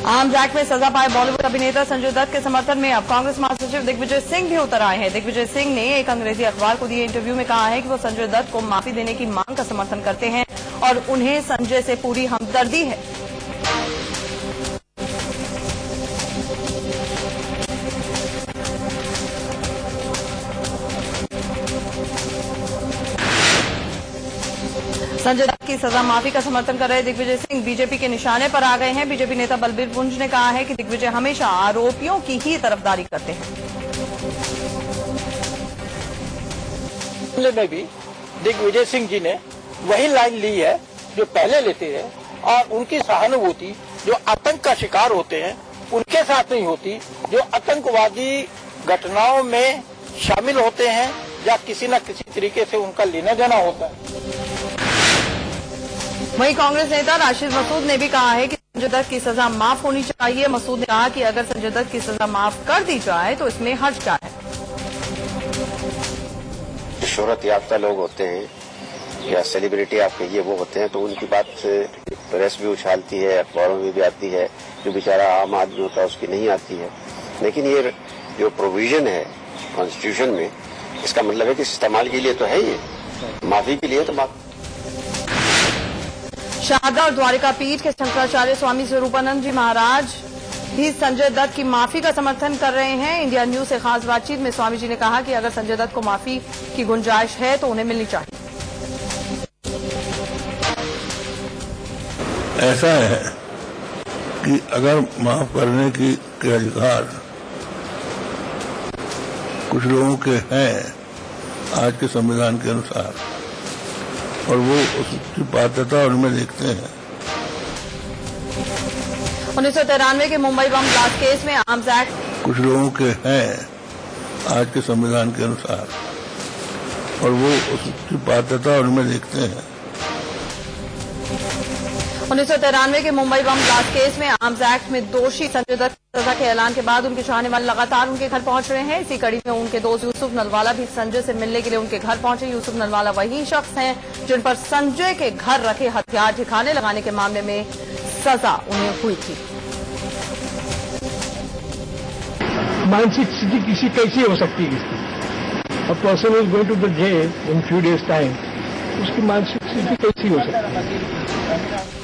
Arms act में सजा पाए बॉलीवुड अभिनेता संजय दत्त के समर्थन में अब कांग्रेस महासचिव दिग्विजय सिंह भी उतर आए हैं। दिग्विजय सिंह ने एक अंग्रेजी अखबार को दिए इंटरव्यू में कहा है कि वो संजय दत्त को माफी देने की मांग का समर्थन करते हैं और उन्हें संजय से पूरी हमदर्दी है। संजय दत्त की सजा माफी का समर्थन कर रहे दिग्विजय सिंह बीजेपी के निशाने पर आ गए हैं। बीजेपी नेता बलबीर पुंज ने कहा है कि दिग्विजय हमेशा आरोपियों की ही तरफदारी करते हैं। में भी दिग्विजय सिंह जी ने वही लाइन ली है जो पहले लेते हैं और उनकी सहानुभूति जो आतंक का शिकार होते हैं उनके साथ नहीं होती, जो आतंकवादी घटनाओं में शामिल होते हैं या किसी न किसी तरीके से उनका लेना देना होता है। वहीं कांग्रेस नेता राशिद मसूद ने भी कहा है कि संजय दत्त की सजा माफ होनी चाहिए। मसूद ने कहा कि अगर संजय दत्त की सजा माफ कर दी जाए तो इसमें हर्ज क्या है। शोहरत याफ्ता लोग होते हैं या सेलिब्रिटी आप कहिए वो होते हैं तो उनकी बात प्रेस भी उछालती है, अखबारों में भी आती है, जो बेचारा आम आदमी होता है उसकी नहीं आती है। लेकिन ये जो प्रोविजन है कॉन्स्टिट्यूशन में, इसका मतलब है कि इस्तेमाल के लिए तो है, ये माफी के लिए तो माफी। शारदा और द्वारिका पीठ के शंकराचार्य स्वामी स्वरूपानंद जी महाराज भी संजय दत्त की माफी का समर्थन कर रहे हैं। इंडिया न्यूज से खास बातचीत में स्वामी जी ने कहा कि अगर संजय दत्त को माफी की गुंजाइश है तो उन्हें मिलनी चाहिए। ऐसा है कि अगर माफ करने के अधिकार कुछ लोगों के हैं आज के संविधान के अनुसार और वो उसकी पात्रता उनमें देखते हैं। 1993 के मुंबई बम ब्लास्ट केस में आर्म्स एक्ट कुछ लोगों के हैं आज के संविधान के अनुसार और वो उसकी पात्रता उनमें देखते हैं। 1993 के मुंबई बम ब्लास्ट केस में आर्म्स एक्ट में दोषी संजय दत्त की सजा के ऐलान के बाद उनके चाहने वाले लगातार उनके घर पहुंच रहे हैं। इसी कड़ी में उनके दोस्त यूसुफ नलवाला भी संजय से मिलने के लिए उनके घर पहुंचे। यूसुफ नलवाला वही शख्स हैं जिन पर संजय के घर रखे हथियार ठिकाने लगाने के मामले में सजा उन्हें हुई थी। मानसिक स्थिति किसी कैसी हो सकती है इसकी? A person is going to the jail in few days time, उसकी मानसिक स्थिति कैसी हो सकती है?